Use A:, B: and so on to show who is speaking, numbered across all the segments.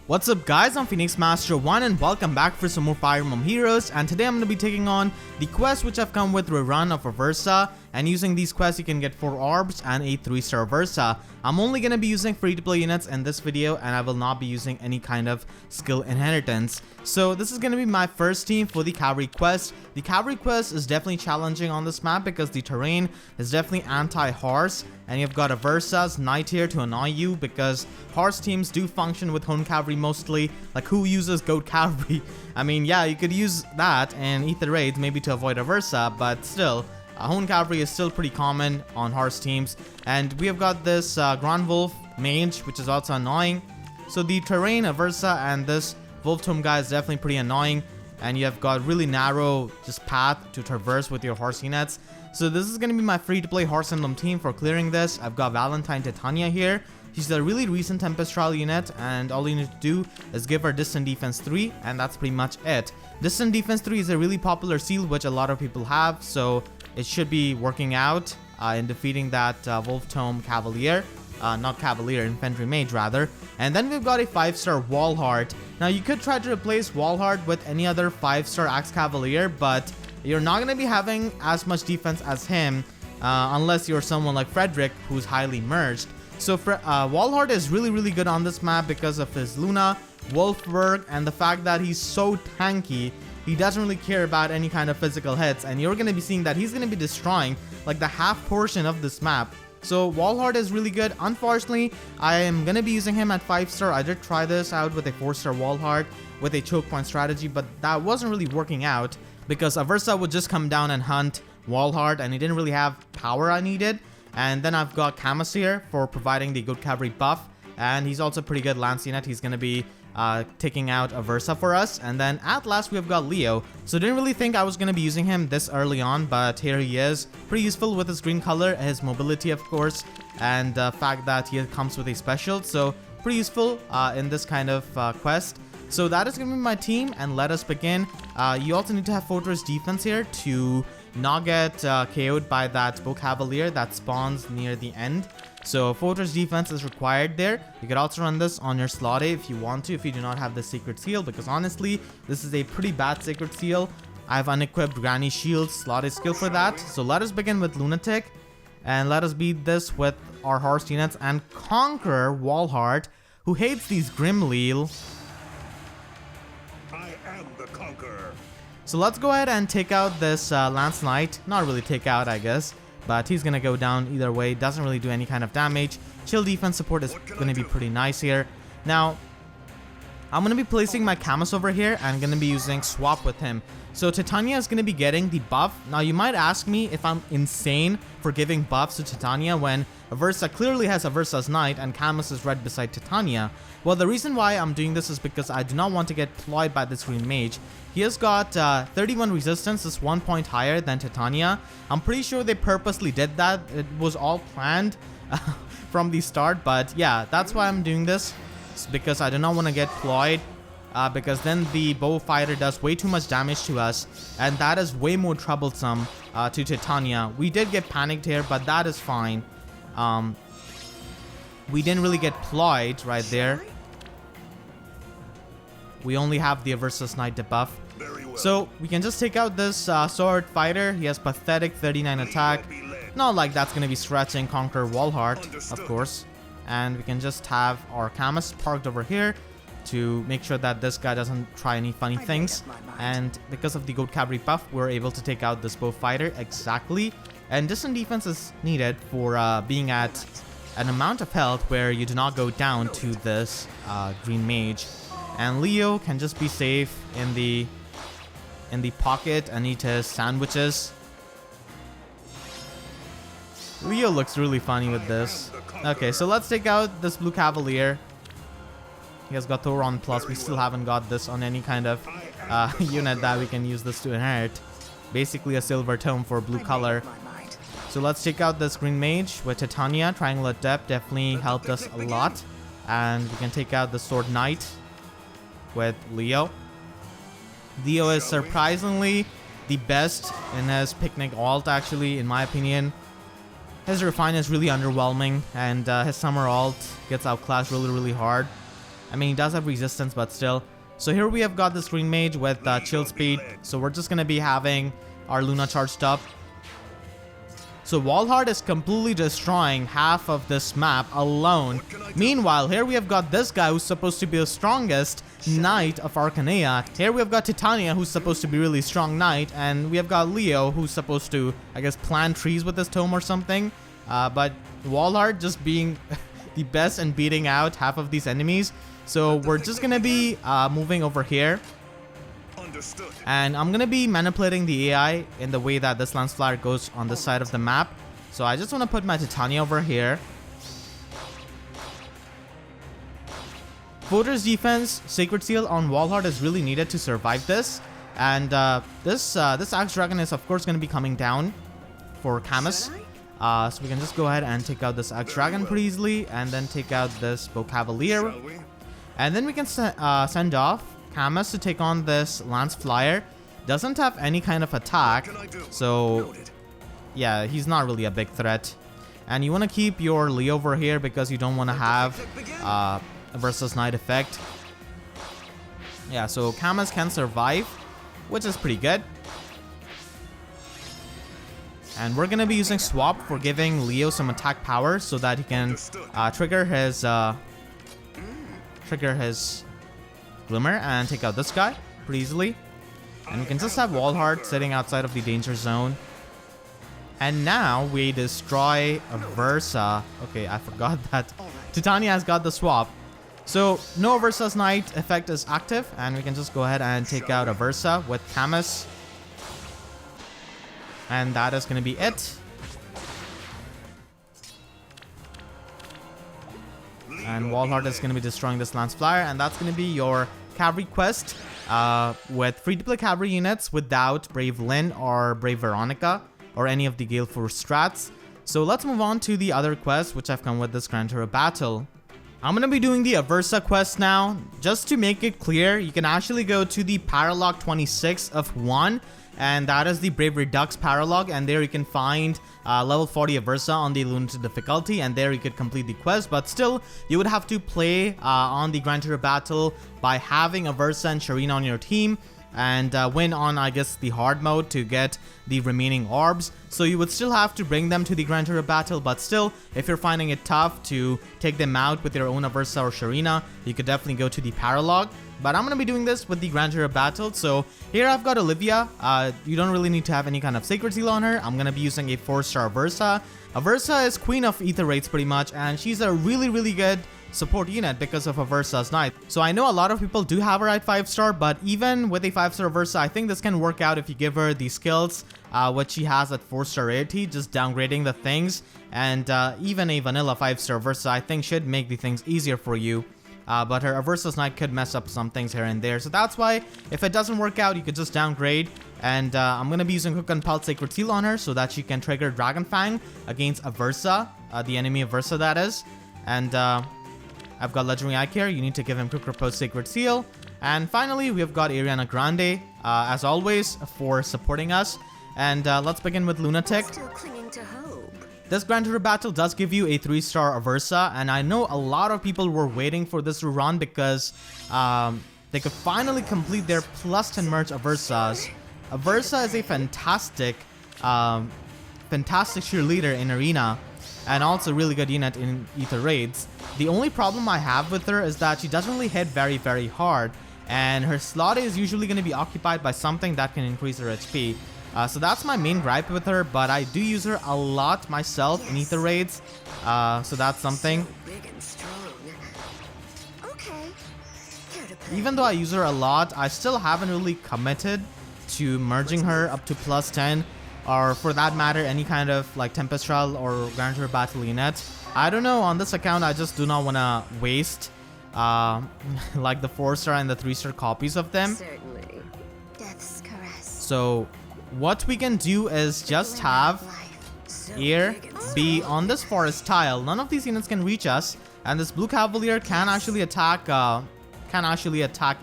A: What's up guys, I'm Phoenix Master 1 and welcome back for some more Fire Emblem Heroes, and today I'm going to be taking on the quest which I've come with through a run of Aversa, and using these quests you can get 4 Orbs and a 3-star Aversa. I'm only going to be using free-to-play units in this video and I will not be using any kind of skill inheritance. So this is going to be my first team for the Cavalry quest. The Cavalry quest is definitely challenging on this map because the terrain is definitely anti-horse, and you've got Aversa's Knight here to annoy you because horse teams do function with Hone Cavalry mostly. Like, who uses Goat Cavalry? I mean, yeah, you could use that and Ether Raids maybe to avoid Aversa, but still, Hone Cavalry is still pretty common on horse teams. And we have got this Grand Wolf Mage, which is also annoying. So the terrain, Aversa, and this Wolf Tomb guy is definitely pretty annoying. And you have got really narrow just path to traverse with your horse units. So this is going to be my free-to-play Horse Emblem team for clearing this. I've got Valentine Titania here. She's a really recent Tempest Trial unit, and all you need to do is give her Distant Defense 3, and that's pretty much it. Distant Defense 3 is a really popular seal which a lot of people have, so it should be working out in defeating that Wolf Tome Cavalier. Not Cavalier, Infantry Mage rather. And then we've got a 5-star Walhart. Now you could try to replace Walhart with any other 5-star Axe Cavalier, but you're not going to be having as much defense as him unless you're someone like Frederick who's highly merged. So Walhart is really good on this map because of his Luna, Wolfberg, and the fact that he's so tanky. He doesn't really care about any kind of physical hits, and you're going to be seeing that he's going to be destroying like the half portion of this map. So Walhart is really good. Unfortunately, I am going to be using him at 5-star. I did try this out with a 4-star Walhart with a choke point strategy, but that wasn't really working out because Aversa would just come down and hunt Walhart, and he didn't really have power I needed. And then I've got Camus here for providing the good Cavalry buff, and he's also pretty good Lance unit. He's going to be taking out Aversa for us. And then at last we have got Leo. So didn't really think I was going to be using him this early on, but here he is. Pretty useful with his green color, his mobility of course, and the fact that he comes with a special. So pretty useful in this kind of quest. So that is going to be my team, and let us begin. You also need to have Fortress Defense here to not get KO'd by that Bow Cavalier that spawns near the end. So Fortress Defense is required there. You could also run this on your slot A if you want to, if you do not have the Sacred Seal, because honestly, this is a pretty bad Sacred Seal. I have unequipped Granny Shield's slot A skill for that. So let us begin with Lunatic, and let us beat this with our horse units and conquer Walhart, who hates these Grimleal.
B: I am the conqueror.
A: So let's go ahead and take out this Lance Knight. Not really take out, I guess, but he's gonna go down either way. Doesn't really do any kind of damage. Chill defense support is gonna be pretty nice here. Now, I'm gonna be placing my Camus over here and gonna be using swap with him. So Titania is gonna be getting the buff. Now you might ask me if I'm insane for giving buffs to Titania when Aversa clearly has Aversa's Knight and Camus is right beside Titania. Well, the reason why I'm doing this is because I do not want to get ployed by this green mage. He has got 31 resistance, is 1 point higher than Titania. I'm pretty sure they purposely did that. It was all planned from the start, but yeah, that's why I'm doing this. It's because I do not want to get ployed, because then the bow fighter does way too much damage to us, and that is way more troublesome to Titania. We did get panicked here, but that is fine. We didn't really get ployed right there. We only have the Aversa's Knight debuff. So we can just take out this sword fighter. He has pathetic 39 attack. Not like that's going to be stretching conquer Walhart, of course. And we can just have our Camus parked over here to make sure that this guy doesn't try any funny things. And because of the Goat Cavalry buff, we're able to take out this bow fighter exactly. And distant defense is needed for being at an amount of health where you do not go down to this green mage. And Leo can just be safe in the pocket and eat his sandwiches. Leo looks really funny with this. Okay, so let's take out this blue Cavalier. He has got Thoron Plus. We still haven't got this on any kind of unit that we can use this to inherit. Basically a silver tome for blue color. So let's take out this green mage with Titania. Triangle Adept definitely helped us a lot. And we can take out the Sword Knight with Leo. Leo is surprisingly the best in his Picnic alt, actually, in my opinion. His Refine is really underwhelming, and his Summer alt gets outclassed really hard. I mean, he does have resistance, but still. So here we have got this green mage with chill speed. So we're just going to be having our Luna charged up. So Walhart is completely destroying half of this map alone. Meanwhile, here we have got this guy who's supposed to be the strongest knight of Arcanea. Here we have got Titania, who's supposed to be really strong knight. And we have got Leo, who's supposed to, I guess, plant trees with his tome or something. But Walhart just being the best and beating out half of these enemies. So we're just going to be moving over here.
B: Understood.
A: And I'm going to be manipulating the AI in the way that this Lance Flyer goes on this side of the map. So I just want to put my Titania over here. Fortress defense, Sacred Seal on Walhart is really needed to survive this. And this Axe Dragon is of course going to be coming down for Camus. So we can just go ahead and take out this Axe Dragon pretty easily. And then take out this Cavalier. And then we can send off Camus to take on this Lance Flyer. Doesn't have any kind of attack, so yeah, he's not really a big threat. And you want to keep your Leo over here because you don't want to have Aversa's Knight effect. Yeah, so Camus can survive, which is pretty good. And we're going to be using Swap for giving Leo some attack power so that he can trigger his Glimmer and take out this guy pretty easily. And we can just have Walhart sitting outside of the danger zone. And now we destroy Aversa. Okay, I forgot that Titania has got the swap. So no Aversa's Knight effect is active. And we can just go ahead and take out Aversa with Camus. And that is going to be it. And Walhart is going to be destroying this Lance Flyer. And that's going to be your Cavalry quest with free-to-play Cavalry units without Brave Lynn or Brave Veronica or any of the Gale Force strats. So let's move on to the other quests which have come with this Grand Hero Battle. I'm going to be doing the Aversa quest now. Just to make it clear, you can actually go to the Paralog 26 of 1. And that is the Brave Redux Paralog, and there you can find level 40 Aversa on the Lunatic difficulty, and there you could complete the quest. But still, you would have to play on the Grand Hero Battle by having Aversa and Sharena on your team, and win on, I guess, the hard mode to get the remaining orbs. So you would still have to bring them to the Grand Hero Battle, but still, if you're finding it tough to take them out with your own Aversa or Sharena, you could definitely go to the Paralog. But I'm going to be doing this with the Grand Hero Battle. So here I've got Olivia. You don't really need to have any kind of Sacred Seal on her. I'm going to be using a 4-star Aversa. Aversa is Queen of Ether Raids pretty much, and she's a really, really good support unit because of Aversa's Knight. So I know a lot of people do have her at 5-star, but even with a 5-star Aversa, I think this can work out if you give her the skills what she has at 4-star rarity, just downgrading the things. And even a vanilla 5-star Aversa, I think, should make the things easier for you. But her Aversa's Knight could mess up some things here and there. So that's why, if it doesn't work out, you could just downgrade. And I'm going to be using Quickened Pulse Sacred Seal on her so that she can trigger Dragon Fang against Aversa, the enemy Aversa that is. And I've got Legendary Ike here. You need to give him Quick Riposte Sacred Seal. And finally, we have got Ariana Grande, as always, for supporting us. And let's begin with Lunatic.
C: Still clinging to hope.
A: This Grand Hero Battle does give you a 3-star Aversa, and I know a lot of people were waiting for this to run because they could finally complete their plus 10 merge Aversas. Aversa is a fantastic cheerleader in Arena, and also a really good unit in Ether Raids. The only problem I have with her is that she doesn't really hit very, very hard, and her slot is usually going to be occupied by something that can increase her HP. So that's my main gripe with her, but I do use her a lot myself in Ether Raids, so that's something.
C: So big and strong. Okay.
A: Even though I use her a lot, I still haven't really committed to merging her up to plus 10, or for that matter, any kind of like Tempestral or Grand Hero Battle unit. I don't know, on this account, I just do not want to waste like the 4-star and the 3-star copies of them.
C: Certainly. Death's caress.
A: So what we can do is just have Ear be on this forest tile. None of these units can reach us, and this blue Cavalier can actually attack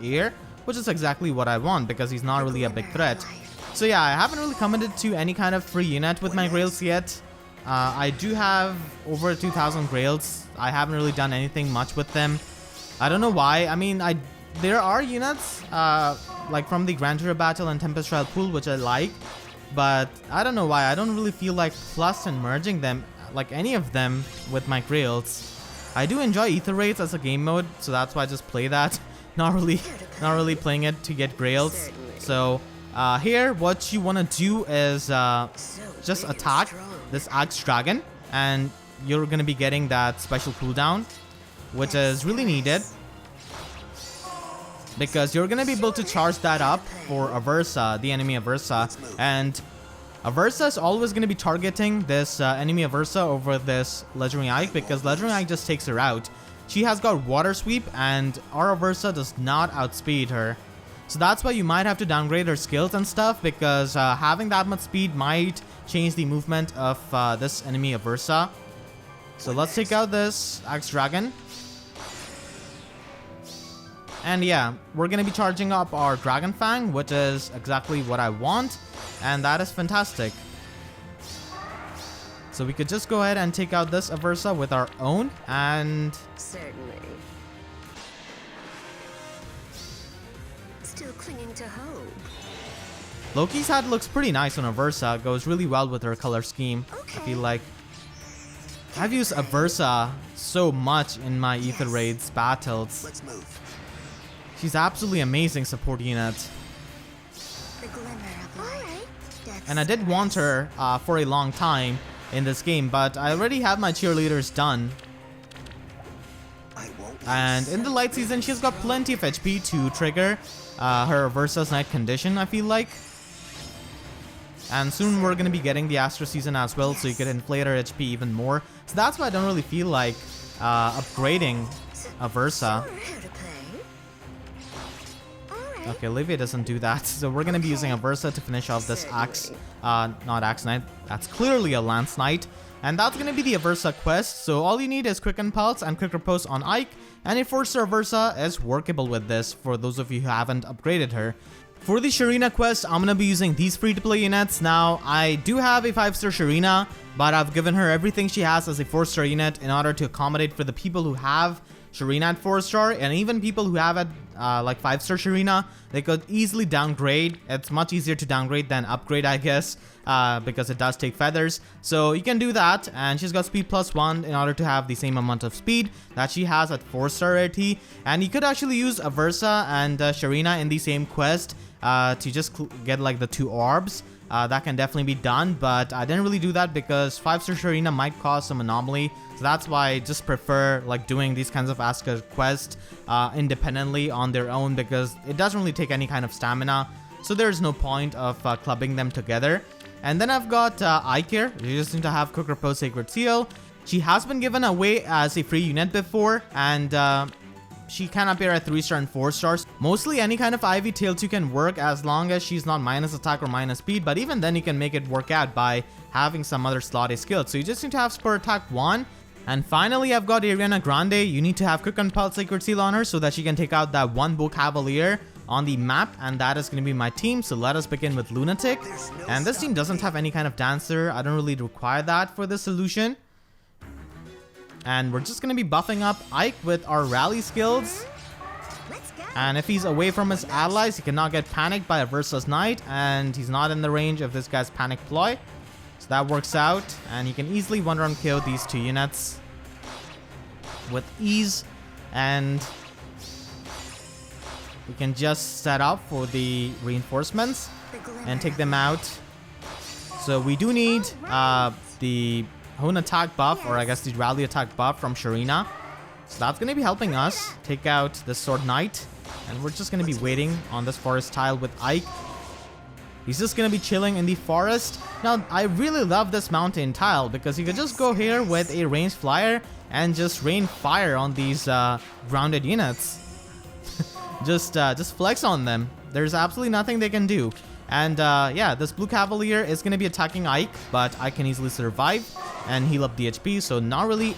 A: Ear, which is exactly what I want because he's not really a big threat. So yeah, I haven't really committed to any kind of free unit with my Grails yet. I do have over 2,000 Grails. I haven't really done anything much with them. I don't know why. I mean, there are units like from the Grand Hero Battle and Tempest Trial pool which I like, but I don't know why. I don't really feel like plus and merging them, like any of them, with my Grails. I do enjoy Ether Raids as a game mode, so that's why I just play that. Not really playing it to get Grails. So here, what you want to do is just attack this Axe Dragon, and you're going to be getting that special cooldown, which is really needed, because you're going to be able to charge that up for Aversa, the enemy Aversa. And Aversa is always going to be targeting this enemy Aversa over this Legendary Ike, because Legendary Ike just takes her out. She has got Water Sweep, and our Aversa does not outspeed her. So that's why you might have to downgrade her skills and stuff, because having that much speed might change the movement of this enemy Aversa. So let's take out this Axe Dragon. And yeah, we're going to be charging up our Dragon Fang, which is exactly what I want. And that is fantastic. So we could just go ahead and take out this Aversa with our own, and
C: Certainly. Still clinging to hope.
A: Loki's hat looks pretty nice on Aversa. Goes really well with her color scheme.
C: Okay.
A: I feel like I've used Aversa so much in my Ether Raids battles.
B: Let's move.
A: She's absolutely amazing support unit.
C: The glimmer of light. Death's
A: And I did want her for a long time in this game, but I already have my cheerleaders done.
B: I won't.
A: And in the light season, she's got plenty of HP to trigger her Aversa's Night Condition, I feel like. And soon we're going to be getting the Astro season as well, so you could inflate her HP even more. So that's why I don't really feel like upgrading Aversa.
C: Sure, how to play. Alright.
A: Okay, Olivia doesn't do that, so we're going to be using Aversa to finish off this Axe, not Axe Knight, that's clearly a Lance Knight. And that's going to be the Aversa quest, so all you need is Quickened Pulse and Quick Riposte on Ike, and a 4-star Aversa is workable with this for those of you who haven't upgraded her. For the Sharena quest, I'm going to be using these free-to-play units. Now, I do have a 5-star Sharena, but I've given her everything she has as a 4-star unit in order to accommodate for the people who have Sharena at 4-star, and even people who have it like 5-star Sharena, they could easily downgrade. It's much easier to downgrade than upgrade, I guess, because it does take feathers. So you can do that, and she's got speed +1 in order to have the same amount of speed that she has at 4-star RT. And you could actually use Aversa and Sharena in the same quest to just get like the 2 orbs. That can definitely be done, but I didn't really do that because 5-star Sharena might cause some anomaly. So that's why I just prefer like doing these kinds of Asuka quests independently on their own, because it doesn't really take any kind of stamina. So there's no point of clubbing them together. And then I've got Ike here. You just need to have Quick Riposte Sacred Seal. She has been given away as a free unit before, and she can appear at 3-star and 4-stars. Mostly any kind of Ivy Tailtiu can work as long as she's not minus attack or minus speed, but even then you can make it work out by having some other slotty skills. So you just need to have Spur Atk 1. And finally, I've got Aversa Grande. You need to have Quickened Pulse Sacred Seal on her so that she can take out that 1 Bow Cavalier on the map, and that is going to be my team. So let us begin with Lunatic. And this team doesn't have any kind of dancer. I don't really require that for this solution. And we're just going to be buffing up Ike with our rally skills.
C: Let's go.
A: And if he's away from his allies, he cannot get panicked by Aversa's Knight, and he's not in the range of this guy's panic ploy. So that works out, and he can easily 1-round KO these 2 units with ease. And we can just set up for the reinforcements and take them out. So we do need the Hone attack buff, or I guess the rally attack buff from Sharena. So that's going to be helping us take out the Sword Knight. And we're just going to be waiting on this forest tile with Ike. He's just going to be chilling in the forest. Now, I really love this mountain tile because you could just go here with a ranged flyer and just rain fire on these grounded units. just flex on them. There's absolutely nothing they can do. And yeah, this Blue Cavalier is going to be attacking Ike, but I can easily survive and heal up the HP, so not really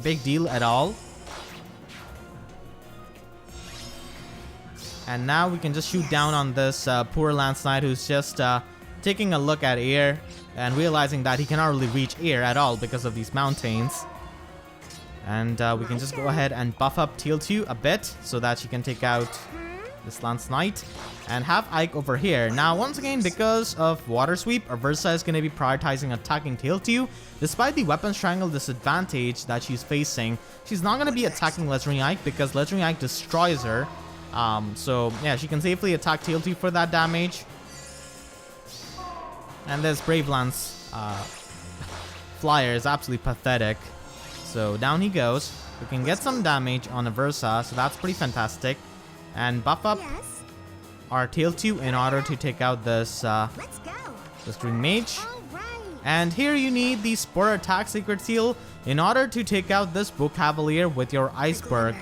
A: big deal at all. And now we can just shoot down on this poor Lance Knight who's just taking a look at air and realizing that he cannot really reach air at all because of these mountains. And we can just go ahead and buff up Tailtiu a bit so that she can take out this Lance Knight and have Ike over here. Now, once again, because of Water Sweep, Aversa is going to be prioritizing attacking Tailtiu. Despite the weapons triangle disadvantage that she's facing, she's not going to be attacking Legendary Ike because Legendary Ike destroys her. So, yeah, she can safely attack Tailtiu for that damage. And this Brave Lance flyer is absolutely pathetic. So, down he goes. We can get some damage on Aversa, so that's pretty fantastic. And buff up our Tailtiu in order to take out this this green mage. And here you need the Spur Atk Secret Seal in order to take out this Book Cavalier with your Iceberg.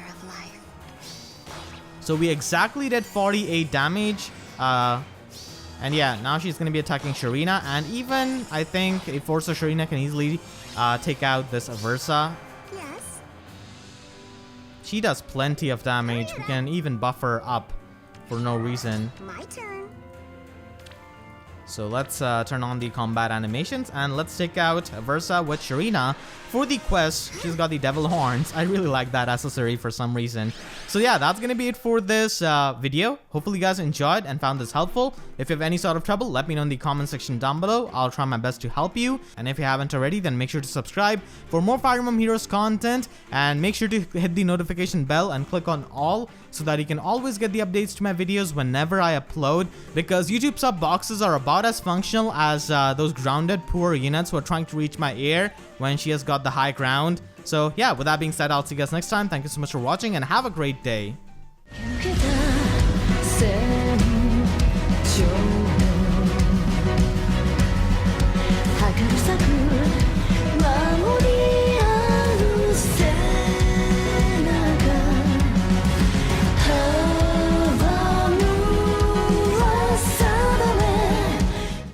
A: So we exactly did 48 damage. And yeah, now she's going to be attacking Sharena. And even, I think, a Forza Sharena can easily take out this Aversa. She does plenty of damage. We can even buff her up for no reason.
C: My turn.
A: So let's turn on the combat animations and let's take out Aversa with Sharena for the quest. She's got the devil horns. I really like that accessory for some reason. So yeah, that's gonna be it for this video. Hopefully you guys enjoyed and found this helpful. If you have any sort of trouble, let me know in the comment section down below. I'll try my best to help you. And if you haven't already, then make sure to subscribe for more Fire Emblem Heroes content, and make sure to hit the notification bell and click on all so that you can always get the updates to my videos whenever I upload, because YouTube sub boxes are about as functional as those grounded poor units who are trying to reach my ear when she has got the high ground. So yeah, with that being said, I'll see you guys next time. Thank you so much for watching and have a great day.